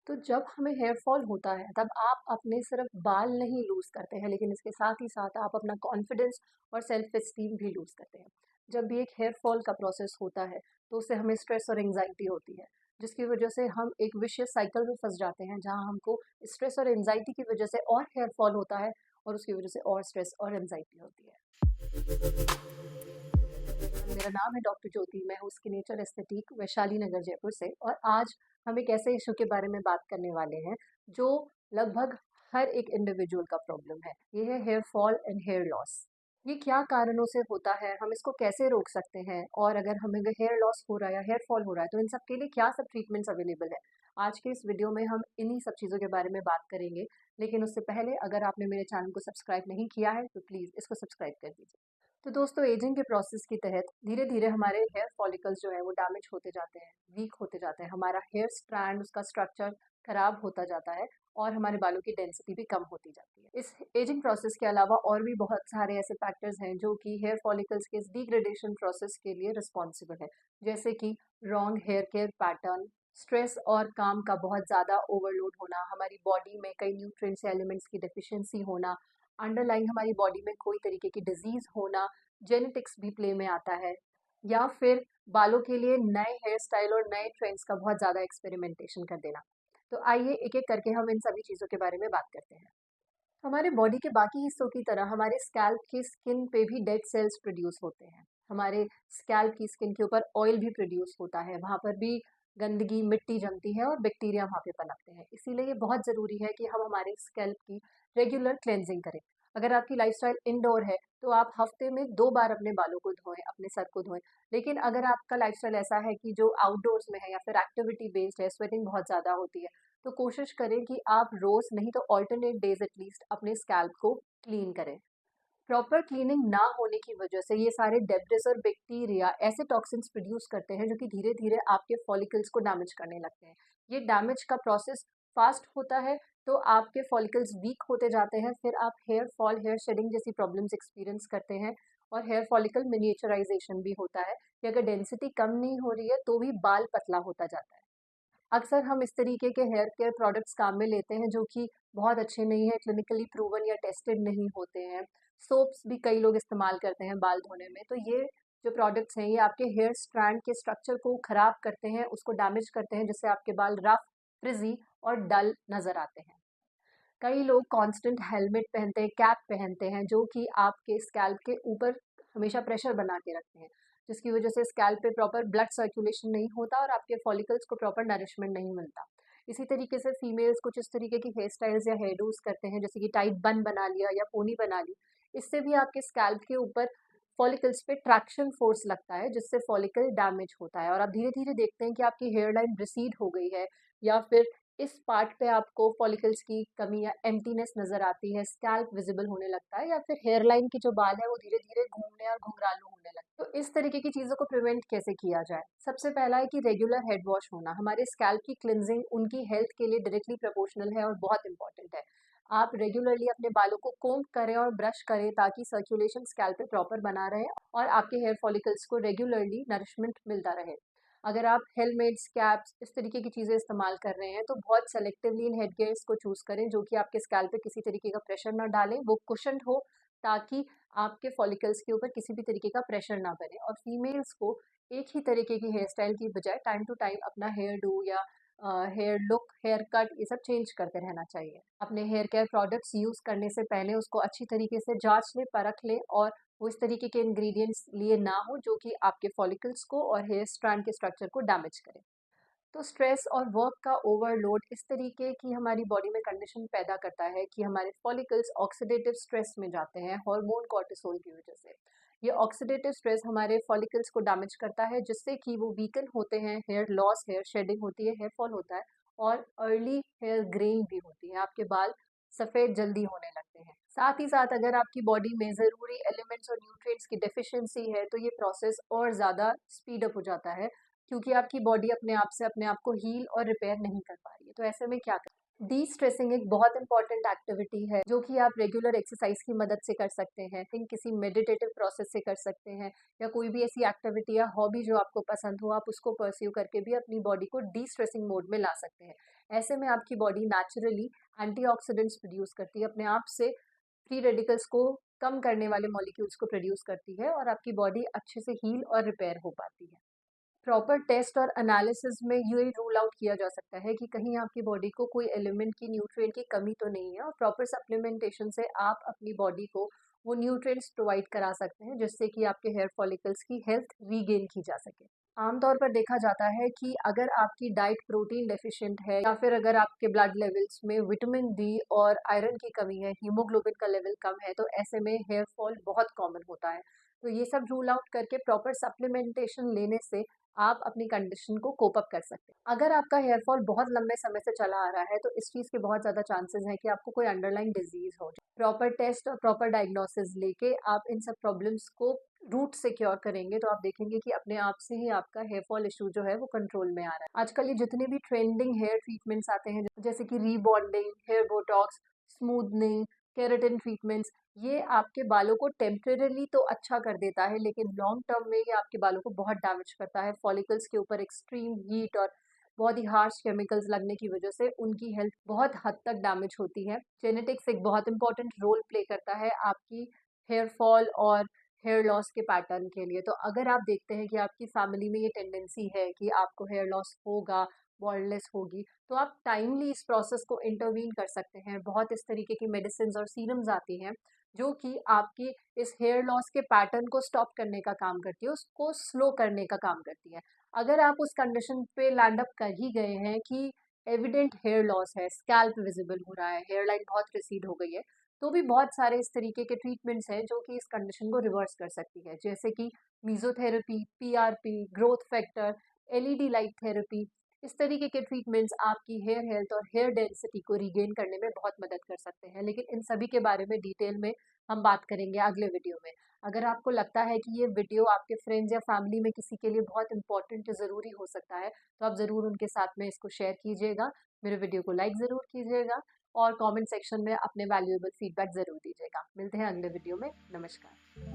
तो जब हमें हेयर फॉल होता है तब आप अपने सिर्फ बाल नहीं लूज़ करते हैं, लेकिन इसके साथ ही साथ आप अपना कॉन्फिडेंस और सेल्फ एस्टीम भी लूज़ करते हैं। जब भी एक हेयर फॉल का प्रोसेस होता है तो उससे हमें स्ट्रेस और एंग्जाइटी होती है, जिसकी वजह से हम एक विशियस साइकिल में फंस जाते हैं, जहां हमको स्ट्रेस और एंग्जाइटी की वजह से और हेयर फॉल होता है और उसकी वजह से और स्ट्रेस और एंग्जाइटी होती है। मेरा नाम है डॉक्टर ज्योति। मैं हूँ स्किनेचर एस्थेटिक, वैशाली नगर, जयपुर से। और आज हम एक ऐसे इशू के बारे में बात करने वाले हैं जो लगभग हर एक इंडिविजुअल का प्रॉब्लम है। ये है hair fall and hair loss. ये क्या कारणों से होता है, हम इसको कैसे रोक सकते हैं, और अगर हमें हेयर लॉस हो रहा है या हेयर फॉल हो रहा है तो इन सब के लिए क्या सब ट्रीटमेंट्स अवेलेबल है। आज के इस वीडियो में हम इन्हीं सब चीज़ों के बारे में बात करेंगे। लेकिन उससे पहले अगर आपने मेरे चैनल को सब्सक्राइब नहीं किया है तो प्लीज़ इसको सब्सक्राइब कर दीजिए। तो दोस्तों, एजिंग के प्रोसेस के तहत धीरे धीरे हमारे हेयर फॉलिकल्स जो है वो डैमेज होते जाते हैं, वीक होते जाते हैं। हमारा हेयर स्ट्रैंड, उसका स्ट्रक्चर खराब होता जाता है और हमारे बालों की डेंसिटी भी कम होती जाती है। इस एजिंग प्रोसेस के अलावा और भी बहुत सारे ऐसे फैक्टर्स हैं जो कि हेयर फॉलिकल्स के इस डिग्रेडेशन प्रोसेस के लिए रिस्पॉन्सिबल है, जैसे कि wrong hair care pattern, stress और काम का बहुत ज़्यादा ओवरलोड होना, हमारी बॉडी में कई न्यूट्रिएंट्स या एलिमेंट्स की डेफिशिएंसी होना, अंडरलाइन हमारी बॉडी में कोई तरीके की डिजीज होना, जेनेटिक्स भी प्ले में आता है, या फिर बालों के लिए नए हेयर स्टाइल और नए ट्रेंड्स का बहुत ज़्यादा एक्सपेरिमेंटेशन कर देना। तो आइए एक एक करके हम इन सभी चीज़ों के बारे में बात करते हैं। हमारे बॉडी के बाकी हिस्सों की तरह हमारे स्कैल्प की स्किन पे भी डेड सेल्स प्रोड्यूस होते हैं। हमारे स्कैल्प की स्किन के ऊपर ऑयल भी प्रोड्यूस होता है, वहाँ पर भी गंदगी, मिट्टी जमती है और बैक्टीरिया वहाँ पे पनपते हैं। इसीलिए ये बहुत ज़रूरी है कि हम हमारे स्कैल्प की रेगुलर क्लेंजिंग करें। अगर आपकी लाइफस्टाइल इंडोर है तो आप हफ्ते में 2 बार अपने बालों को धोएं, अपने सर को धोएं। लेकिन अगर आपका लाइफस्टाइल ऐसा है कि जो आउटडोर्स में है या फिर एक्टिविटी बेस्ड है, स्वेटिंग बहुत ज़्यादा होती है, तो कोशिश करें कि आप रोज नहीं तो ऑल्टरनेट डेज एटलीस्ट अपने स्कैल्प को क्लीन करें। प्रॉपर क्लीनिंग ना होने की वजह से ये सारे डेब्रिस और बैक्टीरिया ऐसे टॉक्सिन्स प्रोड्यूस करते हैं जो कि धीरे धीरे आपके फॉलिकल्स को डैमेज करने लगते हैं। ये डैमेज का प्रोसेस फास्ट होता है तो आपके फॉलिकल्स वीक होते जाते हैं, फिर आप हेयर फॉल, हेयर शेडिंग जैसी प्रॉब्लम्स एक्सपीरियंस करते हैं और हेयर फॉलिकल मिनिएचराइजेशन भी होता है कि अगर डेंसिटी कम नहीं हो रही है तो भी बाल पतला होता जाता है। अक्सर हम इस तरीके के हेयर केयर प्रोडक्ट्स काम में लेते हैं जो कि बहुत अच्छे नहीं है, क्लिनिकली प्रूवन या टेस्टेड नहीं होते हैं। सोप्स भी कई लोग इस्तेमाल करते हैं बाल धोने में। तो ये जो प्रोडक्ट्स हैं ये आपके हेयर स्ट्रैंड के स्ट्रक्चर को खराब करते हैं, उसको डैमेज करते हैं, जिससे आपके बाल रफ, फ्रिजी और डल नज़र आते हैं। कई लोग कांस्टेंट हेलमेट पहनते हैं, कैप पहनते हैं, जो कि आपके स्कैल्प के ऊपर हमेशा प्रेशर बना के रखते हैं, जिसकी वजह से स्कैल्प पे प्रॉपर ब्लड सर्कुलेशन नहीं होता और आपके फॉलिकल्स को प्रॉपर नरिशमेंट नहीं मिलता। इसी तरीके से फीमेल्स कुछ इस तरीके की हेयर स्टाइल्स या हेयर डूज करते हैं, जैसे कि टाइट बन बना लिया या पोनी बना ली। इससे भी आपके स्कैल्प के ऊपर फॉलिकल्स पे ट्रैक्शन फोर्स लगता है, जिससे फॉलिकल डैमेज होता है और आप धीरे धीरे देखते हैं कि आपकी हेयर लाइन रिसीड हो गई है, या फिर इस पार्ट पे आपको फॉलिकल्स की कमी या एम्प्टीनेस नज़र आती है, स्कैल्प विजिबल होने लगता है, या फिर हेयर लाइन की जो बाल है वो धीरे-धीरे घूमने और घुंघरालू होने लगते हैं। तो इस तरीके की चीज़ों को प्रिवेंट कैसे किया जाए? सबसे पहला है कि रेगुलर हेड वॉश होना। हमारे स्कैल्प की क्लींजिंग उनकी हेल्थ के लिए डायरेक्टली प्रोपोर्शनल है और बहुत इंपॉर्टेंट है। आप रेगुलरली अपने बालों को कोम्ब करें और ब्रश करें ताकि सर्कुलेशन स्कैल्प पे प्रॉपर बना रहे और आपके हेयर फॉलिकल्स को रेगुलरली नरिशमेंट मिलता रहे। अगर आप हेलमेट्स, कैप्स, इस तरीके की चीज़ें इस्तेमाल कर रहे हैं तो बहुत सेलेक्टिवली इन हेड गियर्स को चूज़ करें जो कि आपके स्कैल्प पे किसी तरीके का प्रेशर ना डालें, वो कुशन्ड हो, ताकि आपके फॉलिकल्स के ऊपर किसी भी तरीके का प्रेशर ना बने। और फीमेल्स को एक ही तरीके की हेयर स्टाइल की बजाय टाइम टू टाइम अपना हेयर डू या हेयर लुक, हेयर कट, ये सब चेंज करते रहना चाहिए। अपने हेयर केयर प्रोडक्ट्स यूज़ करने से पहले उसको अच्छी तरीके से जाँच लें, परख लें और वो इस तरीके के इंग्रेडिएंट्स लिए ना हो जो कि आपके फॉलिकल्स को और हेयर स्ट्रैंड के स्ट्रक्चर को डैमेज करें। तो स्ट्रेस और वर्क का ओवरलोड इस तरीके की हमारी बॉडी में कंडीशन पैदा करता है कि हमारे फॉलिकल्स ऑक्सीडेटिव स्ट्रेस में जाते हैं हार्मोन कॉर्टिसोल की वजह से। ये ऑक्सीडेटिव स्ट्रेस हमारे फॉलिकल्स को डैमेज करता है, जिससे कि वो वीकन होते हैं, हेयर लॉस, हेयर शेडिंग होती है, हेयर फॉल होता है और अर्ली हेयर ग्रेइंग भी होती है। आपके बाल सफ़ेद जल्दी होने लगते हैं। साथ ही साथ अगर आपकी बॉडी में ज़रूरी एलिमेंट्स और न्यूट्रिएंट्स की डेफिशिएंसी है तो ये प्रोसेस और ज़्यादा स्पीड अप हो जाता है, क्योंकि आपकी बॉडी अपने आप से अपने आप को हील और रिपेयर नहीं कर पा रही है। तो ऐसे में क्या करें? डी स्ट्रेसिंग एक बहुत इंपॉर्टेंट एक्टिविटी है जो कि आप रेगुलर एक्सरसाइज की मदद से कर सकते हैं, थिंक किसी मेडिटेटिव प्रोसेस से कर सकते हैं, या कोई भी ऐसी एक्टिविटी या हॉबी जो आपको पसंद हो, आप उसको परस्यू करके भी अपनी बॉडी को डी स्ट्रेसिंग मोड में ला सकते हैं। ऐसे में आपकी बॉडी नेचुरली एंटीऑक्सीडेंट्स प्रोड्यूस करती है, अपने आप से फ्री रेडिकल्स को कम करने वाले मॉलिक्यूल्स को प्रोड्यूस करती है और आपकी बॉडी अच्छे से हील और रिपेयर हो पाती है। प्रॉपर टेस्ट और एनालिसिस में ये रूल आउट किया जा सकता है कि कहीं आपकी बॉडी को कोई एलिमेंट की, न्यूट्रिएंट की कमी तो नहीं है, और प्रॉपर सप्लीमेंटेशन से आप अपनी बॉडी को वो न्यूट्रिएंट्स प्रोवाइड करा सकते हैं जिससे कि आपके हेयर फॉलिकल्स की हेल्थ रीगेन की जा सके। आमतौर पर देखा जाता है कि अगर आपकी डाइट प्रोटीन डेफिशिएंट है या फिर अगर आपके ब्लड लेवल्स में विटामिन डी और आयरन की कमी है, हीमोग्लोबिन का लेवल कम है, तो ऐसे में हेयर फॉल बहुत कॉमन होता है। तो ये सब रूल आउट करके प्रॉपर सप्लीमेंटेशन लेने से आप अपनी कंडीशन को कोप अप कर सकते हैं। अगर आपका हेयर फॉल बहुत लंबे समय से चला आ रहा है तो इस चीज़ के बहुत ज़्यादा चांसेस हैं कि आपको कोई अंडरलाइन डिजीज हो। प्रॉपर टेस्ट और प्रॉपर डायग्नोसिस लेके आप इन सब प्रॉब्लम्स को रूट से क्योर करेंगे तो आप देखेंगे कि अपने आप से ही आपका हेयर फॉल इशू जो है वो कंट्रोल में आ रहा है। आजकल ये जितने भी ट्रेंडिंग हेयर ट्रीटमेंट्स आते हैं जैसे कि rebonding, hair botox, smoothening, keratin treatments, ये आपके बालों को टेम्परेली तो अच्छा कर देता है लेकिन लॉन्ग टर्म में ये आपके बालों को बहुत डैमेज करता है। फॉलिकल्स के ऊपर एक्सट्रीम हीट और बहुत ही हार्श केमिकल्स लगने की वजह से उनकी हेल्थ बहुत हद तक डैमेज होती है। जेनेटिक्स एक बहुत इंपॉर्टेंट रोल प्ले करता है आपकी हेयर फॉल और हेयर लॉस के पैटर्न के लिए। तो अगर आप देखते हैं कि आपकी फैमिली में ये टेंडेंसी है कि आपको हेयर लॉस होगा, बॉल्डनेस होगी, तो आप टाइमली इस प्रोसेस को इंटरवीन कर सकते हैं। बहुत इस तरीके की मेडिसिन और सीरम्स आती हैं जो कि आपकी इस हेयर लॉस के पैटर्न को स्टॉप करने का काम करती है, उसको स्लो करने का काम करती है। अगर आप उस कंडीशन पे लैंड अप कर ही गए हैं कि एविडेंट हेयर लॉस है, स्कैल्प विजिबल हो रहा है, हेयर लाइन बहुत रिसीड हो गई है, तो भी बहुत सारे इस तरीके के ट्रीटमेंट्स हैं जो कि इस कंडीशन को रिवर्स कर सकती है, जैसे कि mesotherapy, PRP, growth factor, LED light therapy. इस तरीके के ट्रीटमेंट्स आपकी हेयर हेल्थ और हेयर डेंसिटी को रीगेन करने में बहुत मदद कर सकते हैं, लेकिन इन सभी के बारे में डिटेल में हम बात करेंगे अगले वीडियो में। अगर आपको लगता है कि ये वीडियो आपके फ्रेंड्स या फैमिली में किसी के लिए बहुत इंपॉर्टेंट या ज़रूरी हो सकता है, तो आप ज़रूर उनके साथ में इसको शेयर कीजिएगा, मेरे वीडियो को लाइक ज़रूर कीजिएगा और कमेंट सेक्शन में अपने वैल्यूएबल फीडबैक ज़रूर दीजिएगा। मिलते हैं अगले वीडियो में। नमस्कार।